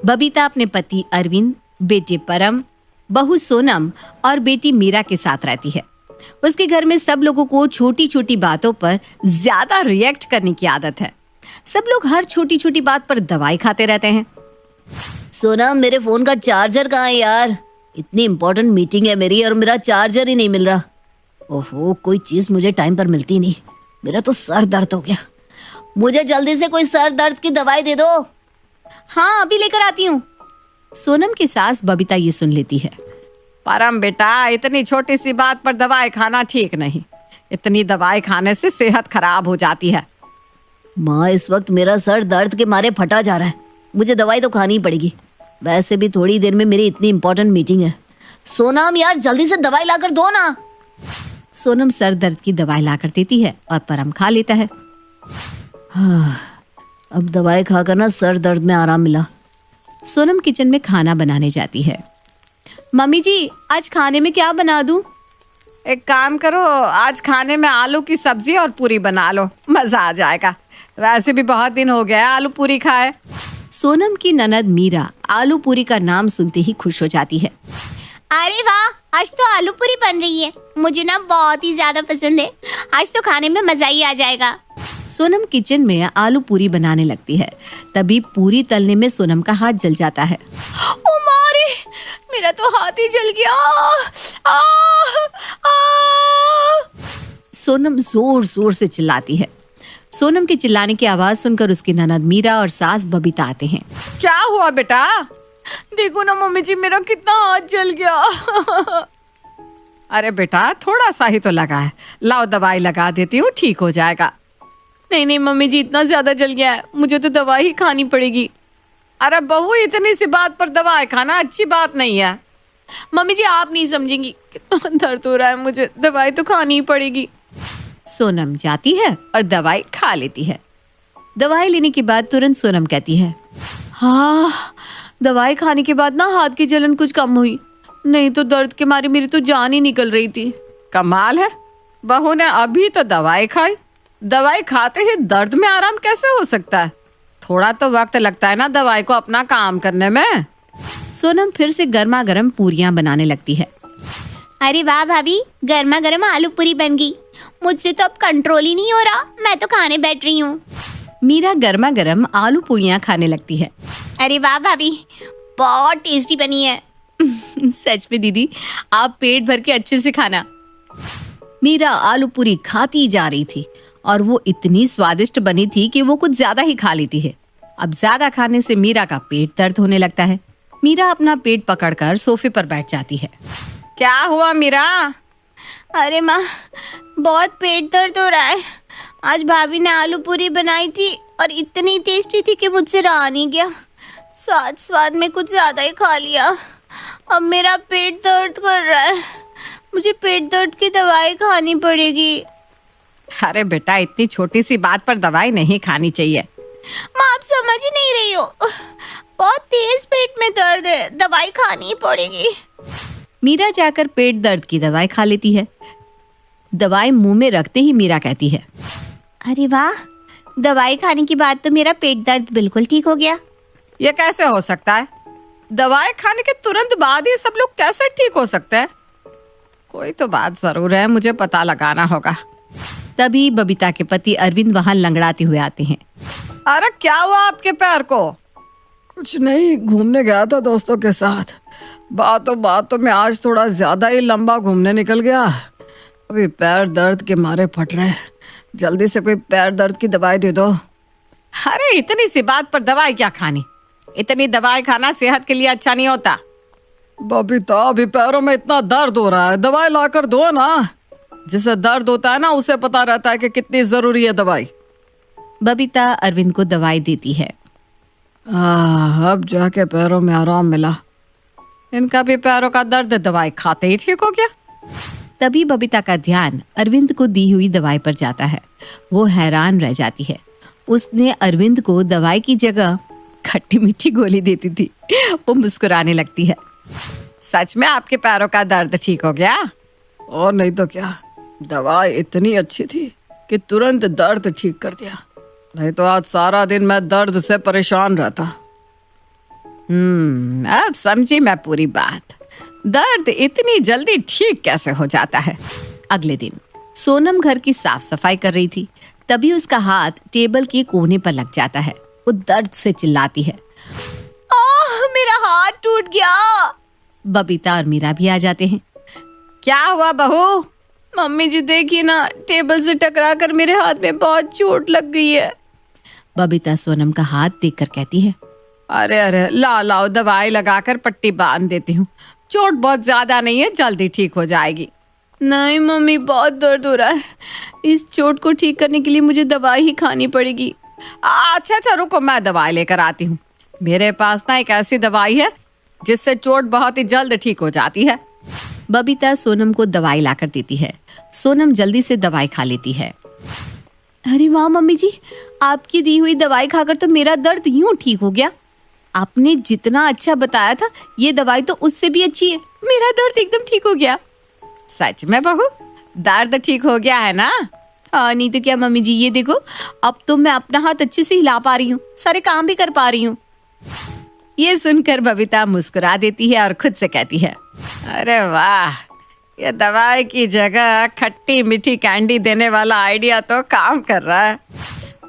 बबीता अपने पति अरविंद, बेटे परम, बहू सोनम और बेटी मीरा के साथ रहती है। उसके घर में सब लोगों को छोटी छोटी बातों पर ज्यादा रिएक्ट करने की आदत है। सब लोग हर छोटी छोटी बात पर दवाई खाते रहते हैं। सोनम, मेरे फोन का चार्जर कहाँ है यार? इतनी इम्पोर्टेंट मीटिंग है मेरी और मेरा चार्जर ही नहीं मिल रहा। ओहो, कोई चीज मुझे टाइम पर मिलती नहीं। मेरा तो सर दर्द हो गया। मुझे जल्दी से कोई सर दर्द की दवाई दे दो। हाँ, अभी लेकर आती हूँ। सोनम की सास बबीता ये सुन लेती है। परम बेटा, इतनी छोटी सी बात पर दवाई खाना ठीक नहीं। इतनी दवाई खाने से सेहत खराब हो जाती है। माँ, इस वक्त मेरा सर दर्द के मारे फटा जा रहा है। मुझे दवाई तो खानी पड़ेगी। वैसे भी थोड़ी देर में मेरी इतनी इंपॉर्टेंट मीटिंग है। सोनम यार, जल्दी से दवाई लाकर दो ना। सोनम सर दर्द की दवाई लाकर देती है और परम खा लेता है। हाँ, अब दवाई खाकर ना सर दर्द में आराम मिला। सोनम किचन में खाना बनाने जाती है। मम्मी जी, आज खाने में क्या बना दूं? एक काम करो, आज खाने में आलू की सब्जी और पूरी बना लो, मजा आ जाएगा। वैसे भी बहुत दिन हो गया आलू पूरी खाए। सोनम की ननद मीरा आलू पूरी का नाम सुनते ही खुश हो जाती है। अरे वाह, आज तो आलू पूरी बन रही है। मुझे ना बहुत ही ज्यादा पसंद है। आज तो खाने में मजा ही आ जाएगा। सोनम किचन में आलू पूरी बनाने लगती है। तभी पूरी तलने में सोनम का हाथ जल जाता है। ओ मारे, मेरा तो हाथ ही जल गया। आ, आ। सोनम जोर जोर से चिल्लाती है। सोनम के चिल्लाने की आवाज सुनकर उसकी ननद मीरा और सास बबीता आते हैं। क्या हुआ बेटा? देखो ना मम्मी जी, मेरा कितना हाथ जल गया। अरे बेटा, थोड़ा सा ही तो लगा है। लाओ दवाई लगा देती हूँ, ठीक हो जाएगा। नहीं नहीं मम्मी जी, इतना ज्यादा जल गया है, मुझे तो दवाई ही खानी पड़ेगी। अरे बहू, इतनी सी बात पर दवाई खाना अच्छी बात नहीं है। मम्मी जी, आप नहीं समझेंगी, कितना दर्द हो रहा है मुझे। दवाई तो खानी ही पड़ेगी। सोनम जाती है और दवाई खा लेती है। दवाई लेने के बाद तुरंत सोनम कहती है, हाँ, दवाई खाने के बाद ना हाथ की जलन कुछ कम हुई, नहीं तो दर्द के मारे मेरी तो जान ही निकल रही थी। कमाल है, बहू ने अभी तो दवाई खाई। दवाई खाते ही दर्द में आराम कैसे हो सकता है? थोड़ा तो वक्त लगता है ना दवाई को अपना काम करने में। सोनम फिर से गर्मा गर्म पूरियां बनाने लगती है। अरे वाह भाभी, गर्मा गर्म आलू पूरी बन गई। मुझसे तो अब कंट्रोल ही नहीं हो रहा, मैं तो खाने बैठ रही हूँ। मीरा गर्मा गर्म आलू पूरियां खाने लगती है। अरे वाह भाभी, बहुत टेस्टी बनी है। सच में दीदी, आप पेट भर के अच्छे से खाना। मीरा आलू पूरी खाती जा रही थी और वो इतनी स्वादिष्ट बनी थी कि वो कुछ ज्यादा ही खा लेती है। अब ज्यादा खाने से मीरा का पेट दर्द होने लगता है। मीरा अपना पेट पकड़कर सोफे पर बैठ जाती है। क्या हुआ मीरा? अरे माँ, बहुत पेट दर्द हो रहा है। आज भाभी ने आलू पूरी बनाई थी और इतनी टेस्टी थी कि मुझसे रहा नहीं गया। स्वाद स्वाद में कुछ ज्यादा ही खा लिया। अब मेरा पेट दर्द कर रहा है। मुझे पेट दर्द की दवाई खानी पड़ेगी। अरे बेटा, इतनी छोटी सी बात पर दवाई नहीं खानी चाहिए। माँ, आप समझ ही नहीं रही हो। बहुत तेज पेट में दर्द है, दवाई खानी पड़ेगी। मीरा जाकर पेट दर्द की दवाई खा लेती है। दवाई मुंह में रखते ही मीरा कहती है, अरे वाह, दवाई खाने के बाद तो मेरा पेट दर्द बिल्कुल ठीक हो गया। ये कैसे हो सकता है? दवाई खाने के तुरंत बाद ही सब लोग कैसे ठीक हो सकते हैं? कोई तो बात जरूर है, मुझे पता लगाना होगा। तभी बबीता के पति अरविंद वहां लंगड़ाते हुए आते हैं। अरे क्या हुआ आपके पैर को? कुछ नहीं, घूमने गया था दोस्तों के साथ। बातों में आज थोड़ा ज्यादा ही लंबा घूमने निकल गया। अभी पैर दर्द के मारे फट रहे हैं। जल्दी से कोई पैर दर्द की दवाई दे दो। अरे इतनी सी बात पर दवाई क्या खानी? इतनी दवाई खाना सेहत के लिए अच्छा नहीं होता। बबीता, अभी पैरों में इतना दर्द हो रहा है, दवाई लाकर दो ना। जिसे दर्द होता है ना, उसे पता रहता है कि कितनी जरूरी है दवाई। बबीता अरविंद को दवाई देती है। अब जाके पैरों में आराम मिला। इनका भी पैरों का दर्द दवाई खाते ही ठीक हो गया। तभी बबीता का ध्यान अरविंद को दी हुई दवाई पर जाता है। वो हैरान रह जाती है। उसने अरविंद को दवाई की जगह खट्टी मीठी गोली देती थी। वो मुस्कुराने लगती है। सच में आपके पैरों का दर्द ठीक हो गया? और नहीं तो क्या, दवाई इतनी अच्छी थी कि तुरंत दर्द ठीक कर दिया। नहीं तो आज सारा दिन मैं दर्द से परेशान रहता। अब समझी मैं पूरी बात। दर्द इतनी जल्दी ठीक कैसे हो जाता है। अगले दिन सोनम घर की साफ सफाई कर रही थी, तभी उसका हाथ टेबल के कोने पर लग जाता है। वो दर्द से चिल्लाती है। मेरा हाथ टूट गया। बबीता और मीरा भी आ जाते हैं। क्या हुआ बहू? मम्मी जी देखिए ना, टेबल से टकरा कर मेरे हाथ में बहुत चोट लग गई है। बबीता सोनम का हाथ देखकर कहती है, अरे अरे, लाओ दवाई लगाकर पट्टी बांध देती हूँ। चोट बहुत ज्यादा नहीं है, जल्दी ठीक हो जाएगी। नहीं मम्मी, बहुत दर्द हो रहा है। इस चोट को ठीक करने के लिए मुझे दवाई ही खानी पड़ेगी। अच्छा रुको, मैं दवाई लेकर आती हूँ। मेरे पास ना एक ऐसी दवाई है जिससे चोट बहुत ही जल्द ठीक हो जाती है। बबीता सोनम को दवाई लाकर देती है। सोनम जल्दी से दवाई खा लेती है। अरे वाह मम्मी जी, आपकी दी हुई दवाई खाकर तो मेरा दर्द यूं ठीक हो गया। आपने जितना अच्छा बताया था, ये दवाई तो उससे भी अच्छी है। मेरा दर्द एकदम ठीक हो गया। सच में बहू, दर्द ठीक हो गया है ना? हाँ, नहीं तो क्या मम्मी जी, ये देखो, अब तो मैं अपना हाथ अच्छे से हिला पा रही हूँ, सारे काम भी कर पा रही हूँ। ये सुनकर बबीता मुस्कुरा देती है और खुद से कहती है, अरे वाह, ये दवाई की जगह खट्टी मीठी कैंडी देने वाला आइडिया तो काम कर रहा है।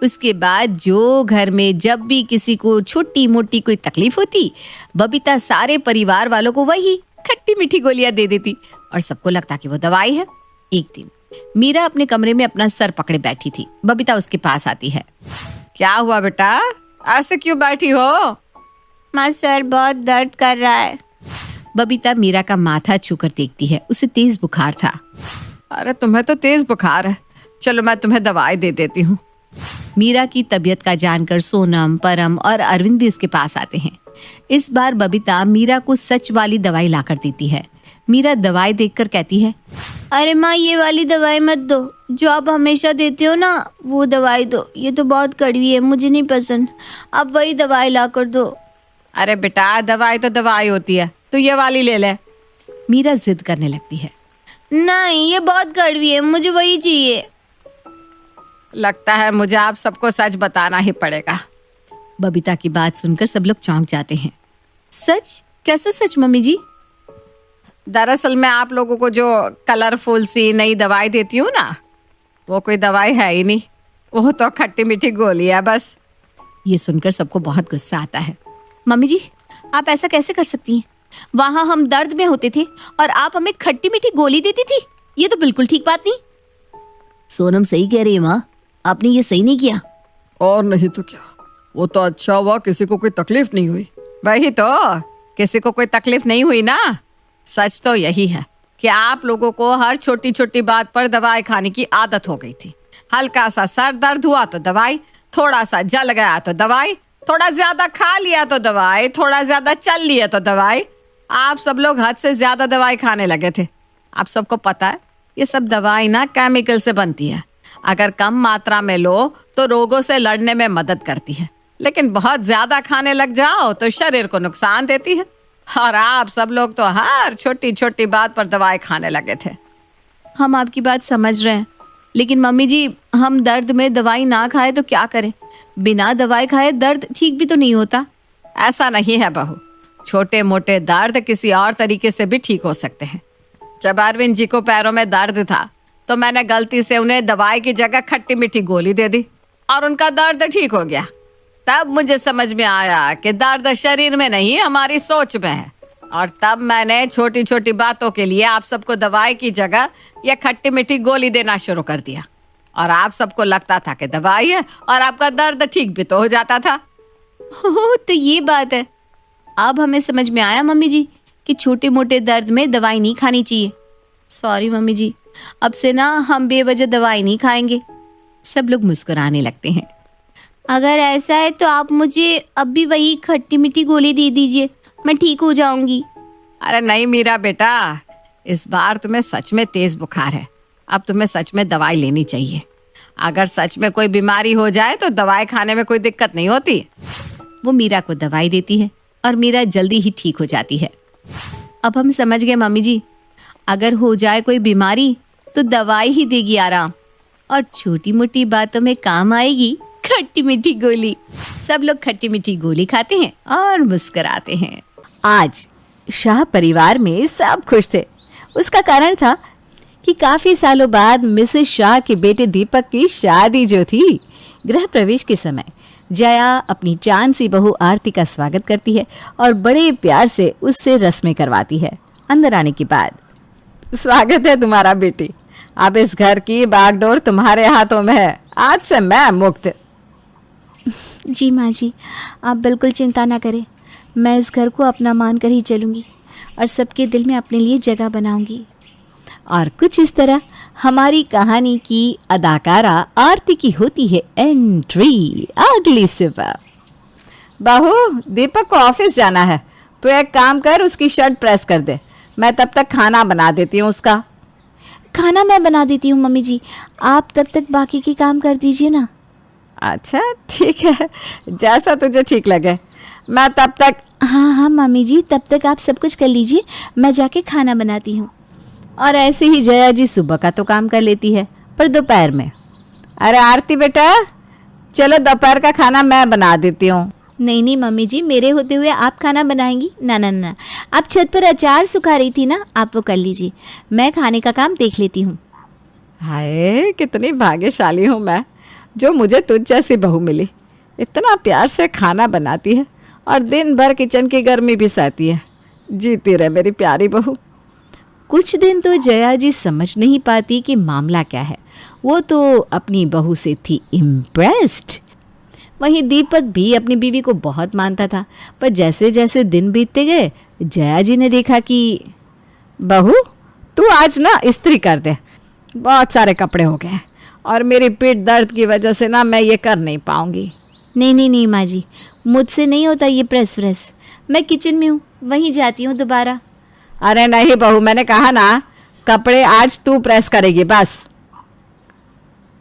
उसके बाद जो घर में जब भी किसी को छोटी मोटी कोई तकलीफ होती, बबीता सारे परिवार वालों को वही खट्टी मीठी गोलियां दे देती और सबको लगता कि वो दवाई है। एक दिन मीरा अपने कमरे में अपना सर पकड़े बैठी थी। बबीता उसके पास आती है। क्या हुआ बेटा, ऐसे क्यों बैठी हो? माँ, सर बहुत दर्द कर रहा है। बबीता मीरा का माथा छूकर देखती है। उसे तेज बुखार था। अरे तुम्हें तो तेज बुखार है, चलो मैं तुम्हें दवाई दे देती हूँ। मीरा की तबीयत का जानकर सोनम, परम और अरविंद भी उसके पास आते हैं। इस बार बबीता मीरा को सच वाली दवाई लाकर देती है। मीरा दवाई देखकर कहती है, अरे माँ, ये वाली दवाई मत दो, जो आप हमेशा देते हो ना, वो दवाई दो। ये तो बहुत कड़वी है, मुझे नहीं पसंद। आप वही दवाई ला कर दो। अरे बेटा, दवाई तो दवाई होती है, तू ये वाली ले ले। मीरा जिद करने लगती है। नहीं, ये बहुत कड़वी है, मुझे वही चाहिए। लगता है मुझे आप सबको सच बताना ही पड़ेगा। बबीता की बात सुनकर सब लोग चौंक जाते हैं। सच? कैसे सच मम्मी जी? दरअसल मैं आप लोगों को जो कलरफुल सी नई दवाई देती हूँ ना, वो कोई दवाई है ही नहीं, वो तो खट्टी मीठी गोली है बस। ये सुनकर सबको बहुत गुस्सा आता है। मम्मी जी, आप ऐसा कैसे कर सकती हैं? वहां हम दर्द में होते थे और आप हमें खट्टी मीठी गोली देती थी। ये तो बिल्कुल ठीक बात नहीं। सोनम सही कह रही है माँ, आपने ये सही नहीं किया। और नहीं तो क्या, वो तो अच्छा हुआ किसी को कोई तकलीफ नहीं हुई। वही तो, किसी को कोई तकलीफ नहीं हुई ना। सच तो यही है कि आप लोगों को हर छोटी छोटी बात पर दवाई खाने की आदत हो गई थी। हल्का सा सर दर्द हुआ तो दवाई, थोड़ा सा जल गया तो दवाई, थोड़ा ज्यादा खा लिया तो दवाई, थोड़ा ज्यादा चल लिया तो दवाई। आप सब लोग हद से ज्यादा दवाई खाने लगे थे। आप सबको पता है ये सब दवाई ना केमिकल से बनती है। अगर कम मात्रा में लो तो रोगों से लड़ने में मदद करती है, लेकिन बहुत ज्यादा खाने लग जाओ तो शरीर को नुकसान देती है। और आप सब लोग तो हर छोटी छोटी बात पर दवाई खाने लगे थे। हम आपकी बात समझ रहे हैं, लेकिन मम्मी जी, हम दर्द में दवाई ना खाए तो क्या करें? बिना दवाई खाए दर्द ठीक भी तो नहीं होता। ऐसा नहीं है बहू, छोटे मोटे दर्द किसी और तरीके से भी ठीक हो सकते हैं। जब अरविंद जी को पैरों में दर्द था तो मैंने गलती से उन्हें दवाई की जगह खट्टी मीठी गोली दे दी और उनका दर्द ठीक हो गया। तब मुझे समझ में आया कि दर्द शरीर में नहीं, हमारी सोच में है। और तब मैंने छोटी छोटी बातों के लिए आप सबको दवाई की जगह यह खट्टी मीठी गोली देना शुरू कर दिया। और आप सबको लगता था कि दवाई है और आपका दर्द ठीक भी तो हो जाता था। तो ये बात है। अब हमें समझ में आया मम्मी जी कि छोटे मोटे दर्द में दवाई नहीं खानी चाहिए। सॉरी मम्मी जी, अब से ना हम बेवजह दवाई नहीं खाएंगे। सब लोग मुस्कुराने लगते हैं। अगर ऐसा है तो आप मुझे अब भी वही खट्टी मीठी गोली दे दीजिए, मैं ठीक हो जाऊंगी। अरे नहीं मीरा बेटा, इस बार तुम्हें सच में तेज बुखार है। अब तुम्हें सच में दवाई लेनी चाहिए। अगर सच में कोई बीमारी हो जाए तो दवाई खाने में कोई दिक्कत नहीं होती। वो मीरा को दवाई देती है और मीरा जल्दी ही ठीक हो जाती है। अब हम समझ गए मम्मी जी, अगर हो जाए कोई बीमारी तो दवाई ही देगी आराम, और छोटी मोटी बातों में काम आएगी खट्टी मीठी गोली। सब लोग खट्टी मीठी गोली खाते हैं और मुस्कुराते हैं। आज शाह परिवार में सब खुश थे। उसका कारण था कि काफी सालों बाद मिसेस शाह के बेटे दीपक की शादी जो थी। गृह प्रवेश के समय जया अपनी चांद सी बहू आरती का स्वागत करती है और बड़े प्यार से उससे रस्में करवाती है। अंदर आने के बाद, स्वागत है तुम्हारा बेटी, अब इस घर की बागडोर तुम्हारे हाथों में है, आज से मैं मुक्त। जी माँ जी, आप बिल्कुल चिंता ना करें, मैं इस घर को अपना मानकर ही चलूँगी और सबके दिल में अपने लिए जगह बनाऊंगी। और कुछ इस तरह हमारी कहानी की अदाकारा आरती की होती है एंट्री। अगली सुबह, बहू दीपक को ऑफिस जाना है, तो एक काम कर, उसकी शर्ट प्रेस कर दे, मैं तब तक खाना बना देती हूँ उसका। खाना मैं बना देती हूँ मम्मी जी, आप तब तक बाकी के काम कर दीजिए ना। अच्छा ठीक है, जैसा तुझे ठीक लगे, मैं तब तक। हाँ हाँ मम्मी जी, तब तक आप सब कुछ कर लीजिए, मैं जाके खाना बनाती हूँ। और ऐसे ही जया जी सुबह का तो काम कर लेती है, पर दोपहर में, अरे आरती बेटा चलो दोपहर का खाना मैं बना देती हूँ। नहीं नहीं मम्मी जी, मेरे होते हुए आप खाना बनाएंगी? ना ना ना, आप छत पर अचार सुखा रही थी ना, आप वो कर लीजिए, मैं खाने का काम देख लेती हूँ। हाय कितनी भाग्यशाली हूँ मैं, जो मुझे तुझ जैसी बहू मिली। इतना प्यार से खाना बनाती है और दिन भर किचन की गर्मी भी सहती है। जीती रहे मेरी प्यारी बहू। कुछ दिन तो जया जी समझ नहीं पाती कि मामला क्या है। वो तो अपनी बहू से थी इम्प्रेस्ड। वहीं दीपक भी अपनी बीवी को बहुत मानता था, पर जैसे जैसे दिन बीतते गए जया जी ने देखा कि बहू तू आज ना इस्त्री कर दे, बहुत सारे कपड़े हो गए और मेरी पीठ दर्द की वजह से ना मैं ये कर नहीं पाऊंगी। नहीं नहीं नहीं माँ जी, मुझसे नहीं होता ये प्रेस व्रेस, मैं किचन में हूँ, वहीं जाती हूँ दोबारा। अरे नहीं बहू, मैंने कहा ना कपड़े आज तू प्रेस करेगी बस।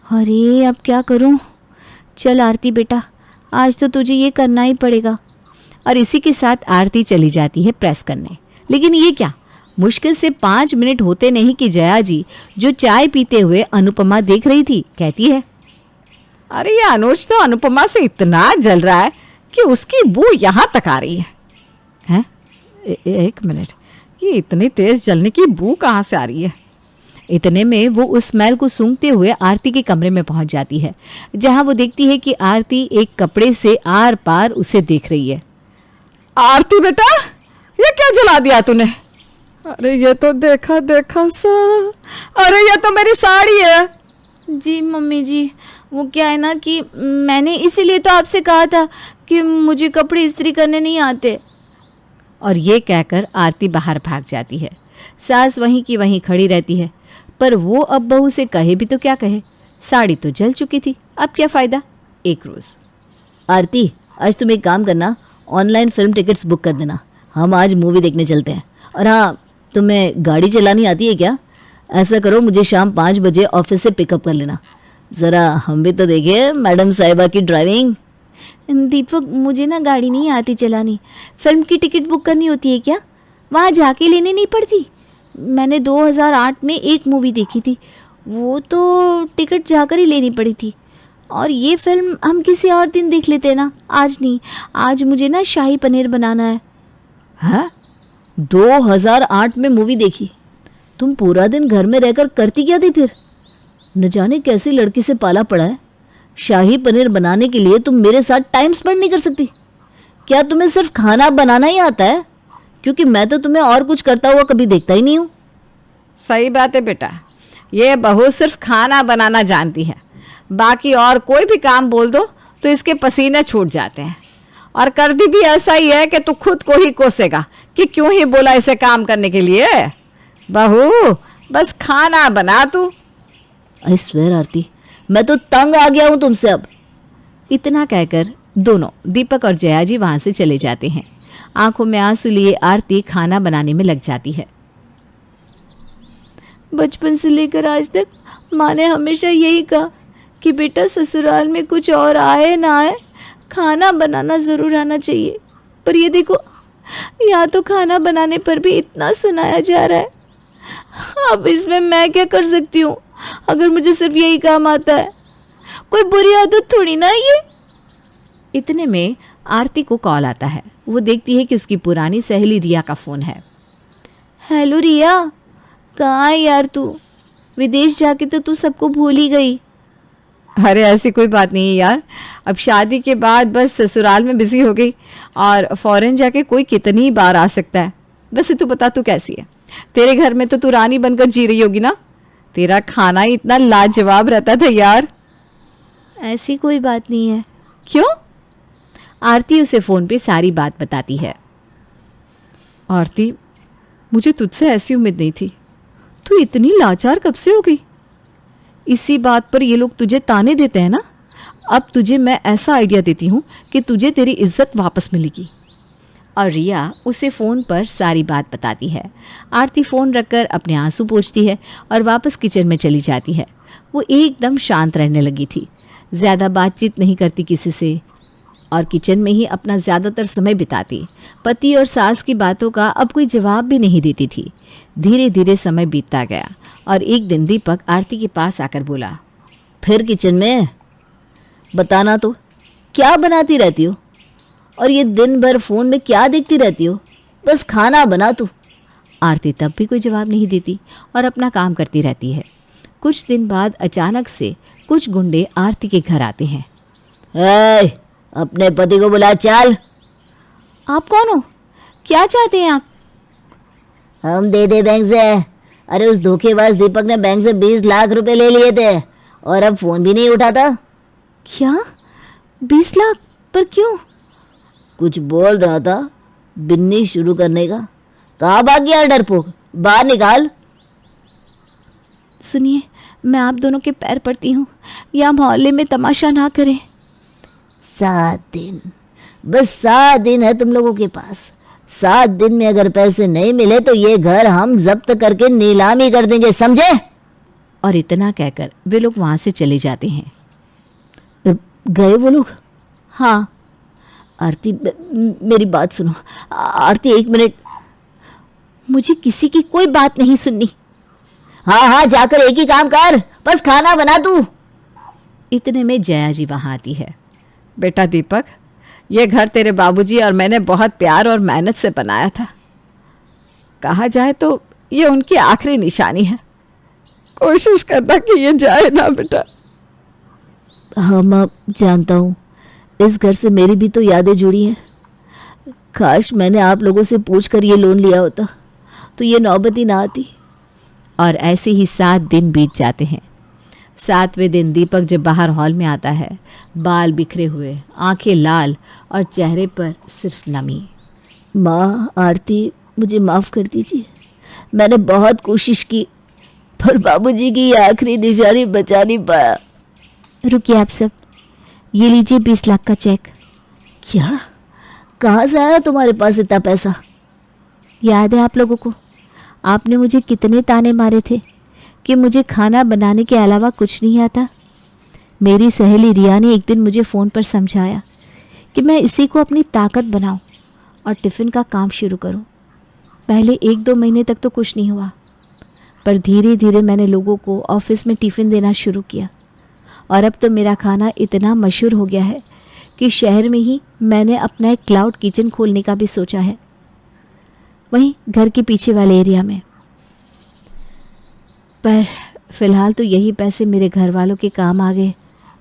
अरे अब क्या करूँ, चल आरती बेटा, आज तो तुझे ये करना ही पड़ेगा। और इसी के साथ आरती चली जाती है प्रेस करने। लेकिन ये क्या, मुश्किल से 5 मिनट होते नहीं कि जया जी जो चाय पीते हुए अनुपमा देख रही थी, कहती है अरे ये अनुज तो अनुपमा से इतना जल रहा है कि उसकी बू यहाँ तक आ रही है। हैं? एक मिनट, ये इतनी तेज जलने की बू कहाँ से आ रही है? इतने में वो उस स्मेल को सूंघते हुए आरती के कमरे में पहुंच जाती है, जहां वो देखती है कि आरती एक कपड़े से आर पार उसे देख रही है। आरती बेटा, ये क्या जला दिया तूने? अरे ये तो देखा देखा सा, अरे ये तो मेरी साड़ी है। जी मम्मी जी, वो क्या है ना कि मैंने इसीलिए तो आपसे कहा था कि मुझे कपड़े इस्त्री करने नहीं आते। और ये कहकर आरती बाहर भाग जाती है। सास वहीं की वहीं खड़ी रहती है, पर वो अब बहू से कहे भी तो क्या कहे, साड़ी तो जल चुकी थी, अब क्या फ़ायदा। एक रोज़, आरती आज तुम एक काम करना, ऑनलाइन फिल्म टिकट्स बुक कर देना, हम आज मूवी देखने चलते हैं। और हाँ, तुम्हें गाड़ी चलानी आती है क्या? ऐसा करो, मुझे शाम 5 बजे ऑफिस से पिकअप कर लेना, ज़रा हम भी तो देखें मैडम साहिबा की ड्राइविंग। दीपक, मुझे ना गाड़ी नहीं आती चलानी, फिल्म की टिकट बुक करनी होती है क्या? वहाँ जाके लेनी नहीं पड़ती? मैंने 2008 में एक मूवी देखी थी, वो तो टिकट जाकर ही लेनी पड़ी थी। और ये फिल्म हम किसी और दिन देख लेते ना, आज नहीं, आज मुझे ना शाही पनीर बनाना है। हाँ, 2008 में मूवी देखी? तुम पूरा दिन घर में रहकर करती क्या थी फिर? न जाने कैसी लड़की से पाला पड़ा है। शाही पनीर बनाने के लिए तुम मेरे साथ टाइम स्पेंड नहीं कर सकती? क्या तुम्हें सिर्फ खाना बनाना ही आता है? क्योंकि मैं तो तुम्हें और कुछ करता हुआ कभी देखता ही नहीं हूँ। सही बात है बेटा, ये बहू सिर्फ खाना बनाना जानती है, बाकी और कोई भी काम बोल दो तो इसके पसीने छूट जाते हैं। और करती भी ऐसा ही है कि तू खुद को ही कोसेगा कि क्यों ही बोला इसे काम करने के लिए। बहू बस खाना बना तू। आई स्वेयर आरती, मैं तो तंग आ गया हूँ तुमसे अब। इतना कहकर दोनों दीपक और जया जी वहां से चले जाते हैं। आंखों में आंसू लिए आरती खाना बनाने में लग जाती है। बचपन से लेकर आज तक माँ ने हमेशा यही कहा कि बेटा ससुराल में कुछ और आए ना आए, खाना बनाना ज़रूर आना चाहिए। पर ये देखो, यहाँ तो खाना बनाने पर भी इतना सुनाया जा रहा है। अब इसमें मैं क्या कर सकती हूँ अगर मुझे सिर्फ यही काम आता है? कोई बुरी आदत थोड़ी ना ये। इतने में आरती को कॉल आता है। वो देखती है कि उसकी पुरानी सहेली रिया का फ़ोन है। हेलो रिया, कहाँ है यार तू? विदेश जाके तो तू सबको भूल ही गई। अरे ऐसी कोई बात नहीं है यार, अब शादी के बाद बस ससुराल में बिजी हो गई और फॉरेन जाके कोई कितनी बार आ सकता है। वैसे तू बता, तू कैसी है? तेरे घर में तो तू रानी बनकर जी रही होगी ना? तेरा खाना ही इतना लाजवाब रहता था यार। ऐसी कोई बात नहीं है। क्यों? आरती उसे फ़ोन पे सारी बात बताती है। आरती, मुझे तुझसे ऐसी उम्मीद नहीं थी। तू इतनी लाचार कब से हो गई? इसी बात पर ये लोग तुझे ताने देते हैं ना। अब तुझे मैं ऐसा आइडिया देती हूँ कि तुझे तेरी इज्जत वापस मिलेगी। और रिया उसे फ़ोन पर सारी बात बताती है। आरती फ़ोन रखकर अपने आंसू पोंछती है और वापस किचन में चली जाती है। वो एकदम शांत रहने लगी थी, ज़्यादा बातचीत नहीं करती किसी से और किचन में ही अपना ज़्यादातर समय बिताती। पति और सास की बातों का अब कोई जवाब भी नहीं देती थी। धीरे धीरे समय बीतता गया और एक दिन दीपक आरती के पास आकर बोला, फिर किचन में? बताना तो, क्या बनाती रहती हो? और ये दिन भर फ़ोन में क्या देखती रहती हो? बस खाना बना तू। आरती तब भी कोई जवाब नहीं देती और अपना काम करती रहती है। कुछ दिन बाद अचानक से कुछ गुंडे आरती के घर आते हैं। ए, अपने पति को बुला चल। आप कौन हो? क्या चाहते हैं आप? हम दे दे बैंक से। अरे उस धोखेबाज दीपक ने बैंक से 20 लाख रुपए ले लिए थे और अब फ़ोन भी नहीं उठाता। क्या? 20 लाख? पर क्यों? कुछ बोल रहा था बिन्नी शुरू करने का। कहाँ भाग गया डरपोक? बाहर निकाल। सुनिए, मैं आप दोनों के पैर पड़ती हूँ, या मोहल्ले में तमाशा ना करें। 7 दिन, बस 7 दिन है तुम लोगों के पास। 7 दिन में अगर पैसे नहीं मिले तो ये घर हम जब्त करके नीलामी कर देंगे, समझे? और इतना कहकर वे लोग वहाँ से चले जाते हैं। गए वो लोग? हाँ। आरती, मेरी बात सुनो। आरती, 1 मिनट। मुझे किसी की कोई बात नहीं सुननी। हाँ हाँ, जाकर एक ही काम कर, बस खाना बना तू। इतने में जया जी वहाँ आती है। बेटा दीपक, ये घर तेरे बाबूजी और मैंने बहुत प्यार और मेहनत से बनाया था। कहा जाए तो ये उनकी आखिरी निशानी है। कोशिश करना कि ये जाए ना बेटा। हाँ माँ, जानता हूँ, इस घर से मेरी भी तो यादें जुड़ी हैं। काश मैंने आप लोगों से पूछकर ये लोन लिया होता तो ये नौबत ही ना आती। और ऐसे ही 7 दिन बीत जाते हैं। 7वें दिन दीपक जब बाहर हॉल में आता है, बाल बिखरे हुए, आंखें लाल और चेहरे पर सिर्फ नमी। माँ, आरती, मुझे माफ़ कर दीजिए। मैंने बहुत कोशिश की पर बाबूजी की ये आखिरी निशानी बचा नहीं पाया। रुकिए आप सब, ये लीजिए 20 लाख का चेक। क्या? कहाँ से आया तुम्हारे पास इतना पैसा? याद है आप लोगों को, आपने मुझे कितने ताने मारे थे कि मुझे खाना बनाने के अलावा कुछ नहीं आता। मेरी सहेली रिया ने एक दिन मुझे फ़ोन पर समझाया कि मैं इसी को अपनी ताकत बनाऊं और टिफ़िन का काम शुरू करूं। पहले 1-2 महीने तक तो कुछ नहीं हुआ, पर धीरे धीरे मैंने लोगों को ऑफिस में टिफ़िन देना शुरू किया और अब तो मेरा खाना इतना मशहूर हो गया है कि शहर में ही मैंने अपना एक क्लाउड किचन खोलने का भी सोचा है, वहीं घर के पीछे वाले एरिया में। पर फिलहाल तो यही पैसे मेरे घर वालों के काम आ गए,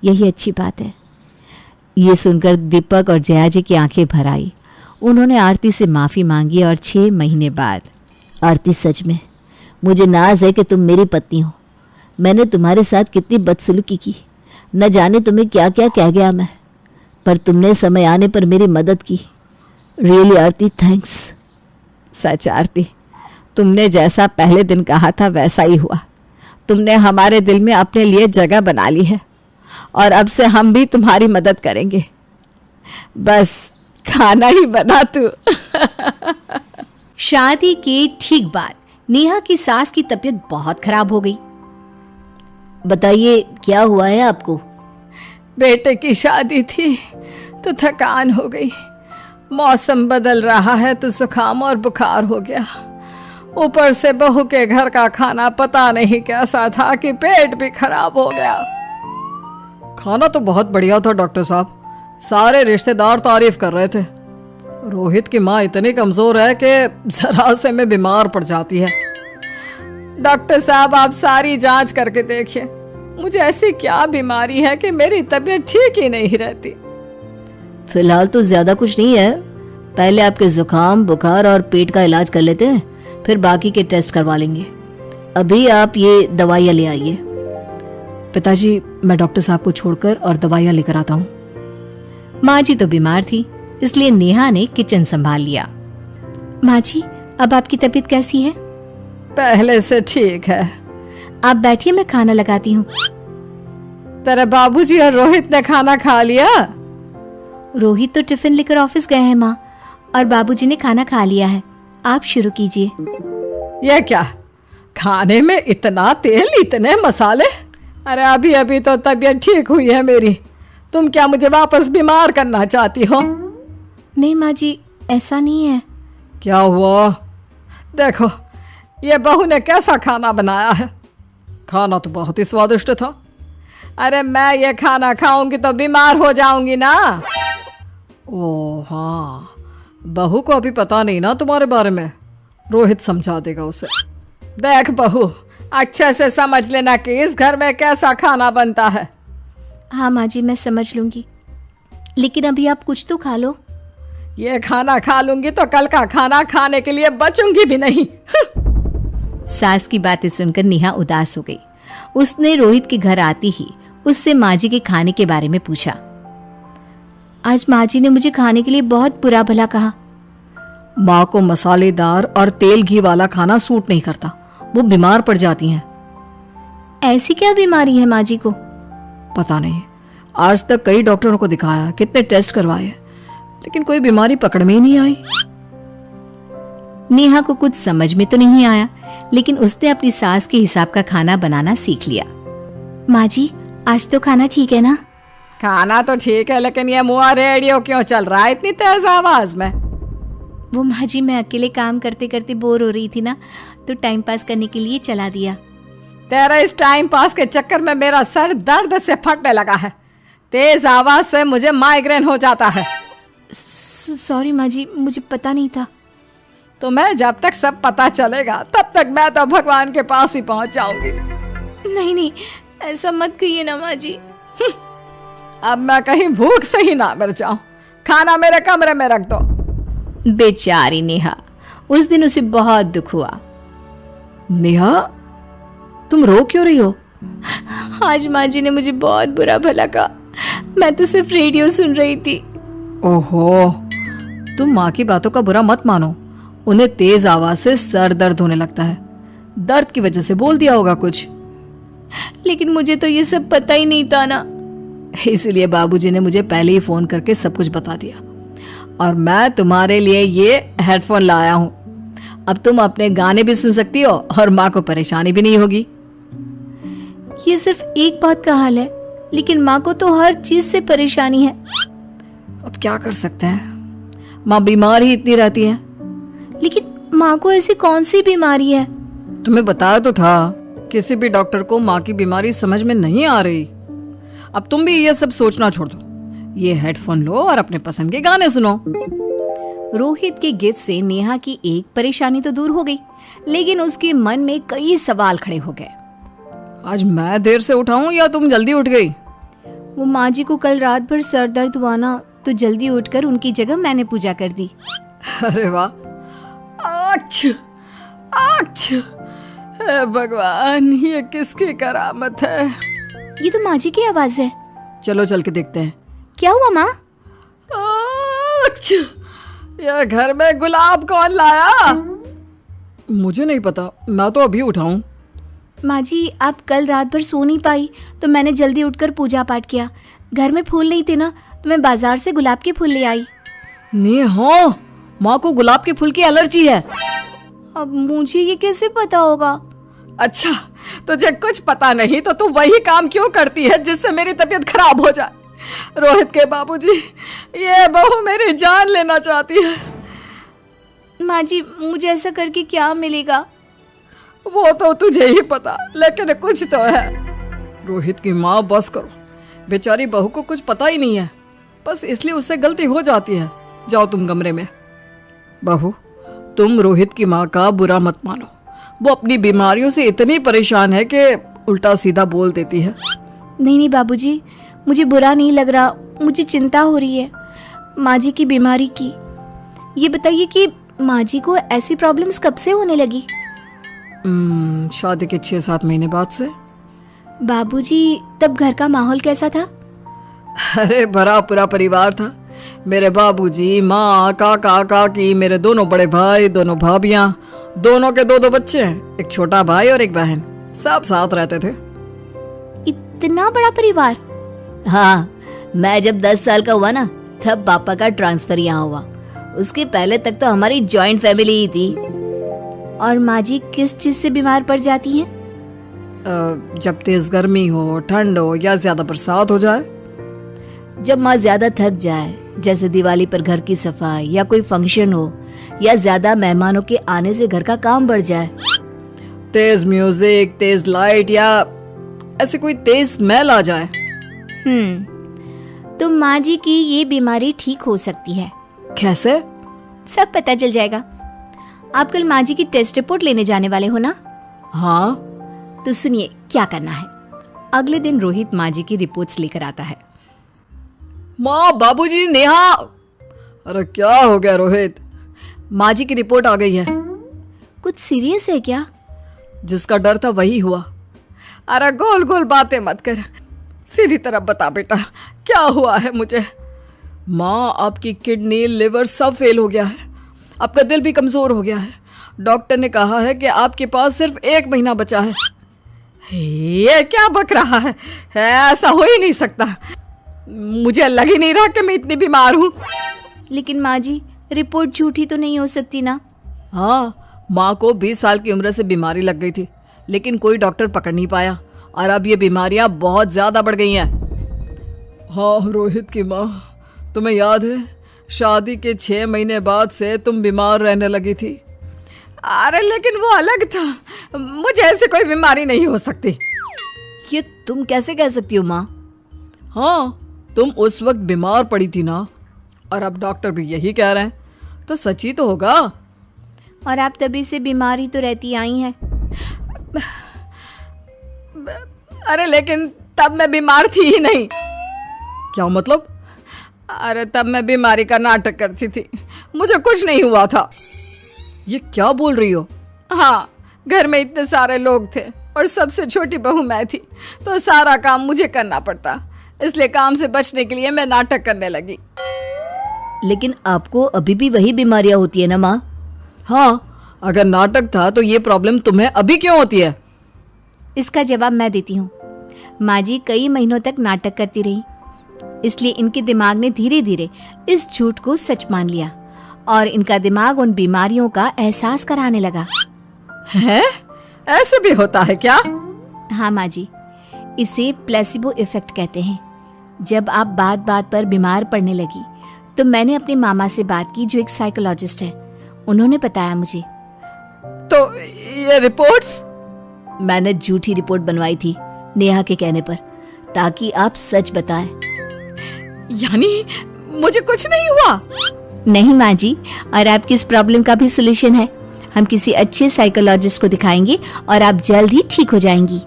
यही अच्छी बात है। ये सुनकर दीपक और जया जी की आंखें भर आई। उन्होंने आरती से माफ़ी मांगी और 6 महीने बाद। आरती, सच में मुझे नाज है कि तुम मेरी पत्नी हो। मैंने तुम्हारे साथ कितनी बदसलूकी की, न जाने तुम्हें क्या क्या कह गया मैं, पर तुमने समय आने पर मेरी मदद की। रियली आरती, थैंक्स। सच आरती, तुमने जैसा पहले दिन कहा था वैसा ही हुआ। तुमने हमारे दिल में अपने लिए जगह बना ली है और अब से हम भी तुम्हारी मदद करेंगे। बस खाना ही बना तू। शादी के ठीक बाद नेहा की सास की तबीयत बहुत खराब हो गई। बताइए, क्या हुआ है आपको? बेटे की शादी थी तो थकान हो गई। मौसम बदल रहा है तो जुकाम और बुखार हो गया। ऊपर से बहू के घर का खाना पता नहीं कैसा था कि पेट भी खराब हो गया। खाना तो बहुत बढ़िया था डॉक्टर साहब, सारे रिश्तेदार तारीफ कर रहे थे। रोहित की माँ इतनी कमजोर है कि जरा से में बीमार पड़ जाती है। डॉक्टर साहब, आप सारी जांच करके देखिए, मुझे ऐसी क्या बीमारी है कि मेरी तबीयत ठीक ही नहीं रहती। फिलहाल तो ज्यादा कुछ नहीं है, पहले आपके जुकाम, बुखार और पेट का इलाज कर लेते हैं, फिर बाकी के टेस्ट करवा लेंगे। अभी आप ये दवाइयाँ ले आइए। पिताजी, मैं डॉक्टर साहब को छोड़कर और दवाइयाँ लेकर आता हूँ। माँ जी तो बीमार थी, इसलिए नेहा ने किचन संभाल लिया। माँ जी, अब आपकी तबीयत कैसी है? पहले से ठीक है। आप बैठिए, मैं खाना लगाती हूँ। तेरे बाबूजी और रोहित ने खाना खा लिया? रोहित तो टिफिन लेकर ऑफिस गए हैं माँ, और बाबूजी ने खाना खा लिया है। आप शुरू कीजिए। ये क्या, खाने में इतना तेल, इतने मसाले? अरे अभी अभी तो तबीयत ठीक हुई है मेरी, तुम क्या मुझे वापस बीमार करना चाहती हो? नहीं माँ जी, ऐसा नहीं है। क्या हुआ? देखो ये बहू ने कैसा खाना बनाया है। खाना तो बहुत ही स्वादिष्ट था। अरे मैं ये खाना खाऊंगी तो बीमार हो जाऊंगी ना। ओ हाँ, बहू को अभी पता नहीं ना तुम्हारे बारे में, रोहित समझा देगा उसे। देख बहू, अच्छे से समझ लेना कि इस घर में कैसा खाना बनता है। हाँ माँ जी, मैं समझ लूंगी, लेकिन अभी आप कुछ तो खा लो। ये खाना खा लूंगी तो कल का खाना खाने के लिए बचूंगी भी नहीं। सास की बातें सुनकर नेहा उदास हो गई। उसने रोहित के घर आती ही उससे माँ जी के खाने के बारे में पूछा। आज माँ जी ने मुझे खाने के लिए बहुत बुरा भला कहा। माँ को मसालेदार और तेल घी वाला खाना सूट नहीं करता, वो बीमार पड़ जाती हैं। ऐसी क्या बीमारी है माँ जी को? पता नहीं, आज तक कई डॉक्टरों को दिखाया, कितने टेस्ट करवाए, लेकिन कोई बीमारी पकड़ में ही नहीं आई। नेहा को कुछ समझ में तो नहीं आया, लेकिन उसने अपनी सास के हिसाब का खाना बनाना सीख लिया। माँ जी, आज तो खाना ठीक है ना? खाना तो ठीक है, लेकिन ये मुआ रेडियो क्यों चल रहा है इतनी तेज आवाज में? वो माँ जी, मैं अकेले काम करते करते बोर हो रही थी ना, तो टाइम पास करने के लिए चला दिया। तेरा इस टाइम पास के चक्कर में मेरा सर दर्द से फटने लगा है। तेज आवाज से मुझे माइग्रेन हो जाता है। सॉरी माँ जी, मुझे पता नहीं था। तो मैं जब तक सब पता चलेगा तब तक मैं तो भगवान के पास ही पहुंच जाऊंगी। नहीं नहीं, ऐसा मत कहिए ना माँ जी। अब मैं कहीं भूख से ही ना मर जाऊं। खाना मेरे कमरे में रख दो। बेचारी नेहा, उस दिन उसे बहुत दुख हुआ। नेहा, तुम रो क्यों रही हो? आज माँ जी ने मुझे बहुत बुरा भला कहा। मैं तो सिर्फ रेडियो सुन रही थी। ओहो, तुम माँ की बातों का बुरा मत मानो। उन्हें तेज आवाज से सर दर्द होने लगता है, दर्द की वजह से बोल दिया होगा कुछ। लेकिन मुझे तो ये सब पता ही नहीं था ना। इसलिए बाबूजी ने मुझे पहले ही फोन करके सब कुछ बता दिया, और मैं तुम्हारे लिए ये हेडफोन लाया हूँ। अब तुम अपने गाने भी सुन सकती हो और माँ को परेशानी भी नहीं होगी। ये सिर्फ एक बात का हाल है, लेकिन माँ को तो हर चीज से परेशानी है। अब क्या कर सकते हैं, माँ बीमार ही इतनी रहती है। लेकिन माँ को ऐसी कौन सी बीमारी है? तुम्हें बताया तो था, किसी भी डॉक्टर को माँ की बीमारी समझ में नहीं आ रही। अब तुम भी ये सब सोचना छोड़ दो, ये हेडफोन लो और अपने पसंद के गाने सुनो। रोहित के गिफ्ट से नेहा की एक परेशानी तो दूर हो गई, लेकिन उसके मन में कई सवाल खड़े हो गए। आज मैं देर से उठाऊं या तुम जल्दी उठ गई? वो माँ जी को कल रात भर सर दर्द हुआ ना, तो जल्दी उठकर उनकी जगह मैंने पूजा कर दी। अरे वाह, आछ, आछ, हे भगवान, ये किसकी करामत है? ये तो माँ जी की आवाज है। चलो चल के देखते हैं। क्या हुआ माँ? आछ, ये घर में गुलाब कौन लाया? मुझे नहीं पता, मैं तो अभी उठा हूं। माँ जी, आप कल रात भर सो नहीं पाई, तो मैंने जल्दी उठकर पूजा पाठ किया। घर में फूल नहीं थे ना, तो मैं बाजार से गुलाब के फूल ले आई। नेहा, माँ को गुलाब के फूल की एलर्जी है। अब मुझे ये कैसे पता होगा? अच्छा, तुझे कुछ पता नहीं तो तू वही काम क्यों करती है जिससे मेरी तबीयत खराब हो जाए? रोहित के बाबूजी, ये बहू मेरी जान लेना चाहती है। माँ जी, मुझे ऐसा करके क्या मिलेगा? वो तो तुझे ही पता, लेकिन कुछ तो है। रोहित की माँ, बस करो, बेचारी बहू को कुछ पता ही नहीं है। बस इसलिए उससे गलती हो जाती है। जाओ तुम कमरे में। बहू, तुम रोहित की माँ का बुरा मत मानो। वो अपनी बीमारियों से इतनी परेशान है कि उल्टा सीधा बोल देती है। नहीं नहीं बाबूजी, मुझे बुरा नहीं लग रहा, मुझे चिंता हो रही है माँ जी की बीमारी की। ये बताइए कि माँ जी को ऐसी प्रॉब्लम्स कब से होने लगी? शादी के 6-7 महीने बाद से। बाबूजी, तब घर का माहौल कैसा था? अरे भरा पूरा परिवार था। मेरे बाबूजी, माँ, काका, काकी, मेरे दोनों बड़े भाई, दोनों भाभियाँ, दोनों के 2-2 बच्चे हैं, एक छोटा भाई और एक बहन। सब साथ रहते थे। इतना बड़ा परिवार? हाँ, मैं जब 10 साल का हुआ ना, तब पापा का ट्रांसफर यहाँ हुआ। उसके पहले तक तो हमारी जॉइंट फैमिली ही थी। और माँ जी किस चीज से बीमार पड़ जाती हैं? जब तेज गर्मी हो, ठंड हो या ज्यादा बरसात हो जाए। जब माँ ज्यादा थक जाए, जैसे दिवाली पर घर की सफाई या कोई फंक्शन हो, या ज्यादा मेहमानों के आने से घर का काम बढ़ जाए। तेज म्यूजिक, तेज लाइट या ऐसे कोई तेज स्मेल आ जाए। तो माँ जी की ये बीमारी ठीक हो सकती है। कैसे? सब पता चल जाएगा। आप कल माँ जी की टेस्ट रिपोर्ट लेने जाने वाले हो ना? हाँ। तो सुनिए क्या करना है। अगले दिन रोहित माँ जी की रिपोर्ट्स लेकर आता है। माँ, बाबूजी, नेहा। अरे क्या हो गया रोहित? माँ जी की रिपोर्ट आ गई है। कुछ सीरियस है क्या? जिसका डर था वही हुआ। अरे गोल गोल बातें मत कर, सीधी तरफ बता बेटा, क्या हुआ है मुझे? माँ, आपकी किडनी, लिवर सब फेल हो गया है। आपका दिल भी कमजोर हो गया है। डॉक्टर ने कहा है कि आपके पास सिर्फ 1 महीना बचा है। ये क्या बक रहा है? ऐसा हो ही नहीं सकता। मुझे लग ही नहीं रहा कि मैं इतनी बीमार हूँ। लेकिन माँ जी, रिपोर्ट झूठी तो नहीं हो सकती ना? हाँ, माँ को 20 साल की उम्र से बीमारी लग गई थी, लेकिन कोई डॉक्टर पकड़ नहीं पाया और अब ये बीमारियां बहुत ज्यादा बढ़ गई हैं। हाँ रोहित की माँ, तुम्हें याद है शादी के 6 महीने बाद से तुम बीमार रहने लगी थी। अरे लेकिन वो अलग था, मुझे ऐसी कोई बीमारी नहीं हो सकती। ये तुम कैसे कह सकती हो माँ? हाँ, तुम उस वक्त बीमार पड़ी थी ना, और अब डॉक्टर भी यही कह रहे हैं, तो सच ही तो होगा। और आप तभी से बीमारी तो रहती आई हैं। अरे लेकिन तब मैं बीमार थी ही नहीं। क्या मतलब? अरे तब मैं बीमारी का नाटक करती थी, मुझे कुछ नहीं हुआ था। ये क्या बोल रही हो? हाँ, घर में इतने सारे लोग थे और सबसे छोटी बहू मैं थी, तो सारा काम मुझे करना पड़ता, इसलिए काम से बचने के लिए मैं नाटक करने लगी। लेकिन आपको अभी भी वही बीमारियां होती है ना माँ? हाँ, अगर नाटक था तो ये प्रॉब्लम तुम्हें अभी क्यों होती है? इसका जवाब मैं देती हूँ। माँ जी कई महीनों तक नाटक करती रही, इसलिए इनके दिमाग ने धीरे धीरे इस झूठ को सच मान लिया और इनका दिमाग उन बीमारियों का एहसास कराने लगा। हैं? ऐसे भी होता है क्या? हाँ माँ जी, इसे प्लेसिबो इफेक्ट कहते हैं। जब आप बात बात पर बीमार पड़ने लगी तो मैंने अपने मामा से बात की, जो एक साइकोलॉजिस्ट है। उन्होंने बताया मुझे। तो ये रिपोर्ट्स? मैंने झूठी रिपोर्ट बनवाई थी नेहा के कहने पर, ताकि आप सच बताएं। यानी मुझे कुछ नहीं हुआ? नहीं माँ जी, और आपकी इस प्रॉब्लम का भी सोल्यूशन है। हम किसी अच्छे साइकोलॉजिस्ट को दिखाएंगे और आप जल्द ही ठीक हो जाएंगी।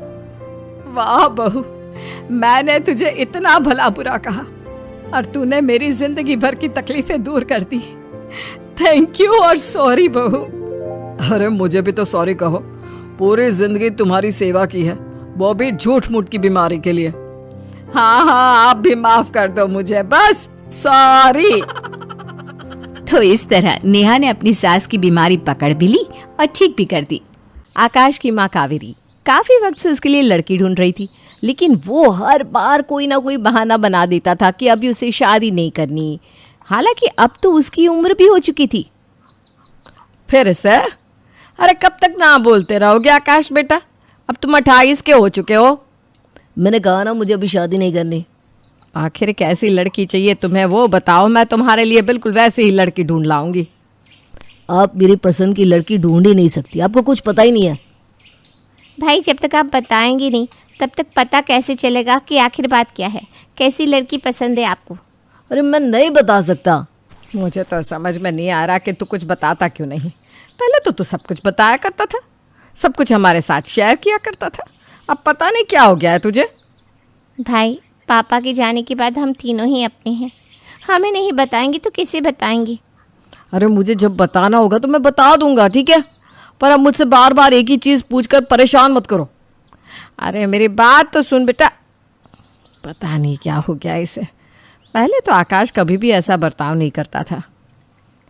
वाह बहू, मैंने तुझे इतना भला बुरा कहा और तूने मेरी जिंदगी भर की तकलीफें दूर कर दी। थैंक यू और सॉरी बहू। अरे मुझे भी तो सॉरी कहो, पूरी जिंदगी तुम्हारी सेवा की है, वो भी झूठ मूठ की बीमारी के लिए। हाँ हाँ, आप भी माफ कर दो मुझे, बस सॉरी। तो इस तरह नेहा ने अपनी सास की बीमारी पकड़ भी ली और ठीक भी कर दी। आकाश की माँ कावेरी काफी वक्त से उसके लिए लड़की ढूंढ रही थी, लेकिन वो हर बार कोई ना कोई बहाना बना देता था कि अभी उसे शादी नहीं करनी। हालांकि अब तो उसकी उम्र भी हो चुकी थी। फिर से? अरे कब तक ना बोलते रहोगे आकाश बेटा? अब तुम 28 के हो चुके हो। मैंने कहा ना मुझे अभी शादी नहीं करनी। आखिर कैसी लड़की चाहिए तुम्हें वो बताओ, मैं तुम्हारे लिए बिल्कुल वैसी ही लड़की ढूंढ लाऊंगी। आप मेरी पसंद की लड़की ढूंढ ही नहीं सकती, आपको कुछ पता ही नहीं है। भाई, जब तक आप बताएंगे नहीं तब तक पता कैसे चलेगा कि आखिर बात क्या है, कैसी लड़की पसंद है आपको? अरे मैं नहीं बता सकता। मुझे तो समझ में नहीं आ रहा कि तू कुछ बताता क्यों नहीं। पहले तो तू सब कुछ बताया करता था, सब कुछ हमारे साथ शेयर किया करता था। अब पता नहीं क्या हो गया है तुझे। भाई, पापा के जाने के बाद हम तीनों ही अपने हैं। हमें नहीं बताएंगे तो किसे बताएंगे? अरे मुझे जब बताना होगा तो मैं बता दूंगा, ठीक है? पर अब मुझसे बार बार एक ही चीज़ पूछकर परेशान मत करो। अरे मेरी बात तो सुन बेटा। पता नहीं क्या हो गया इसे। पहले तो आकाश कभी भी ऐसा बर्ताव नहीं करता था।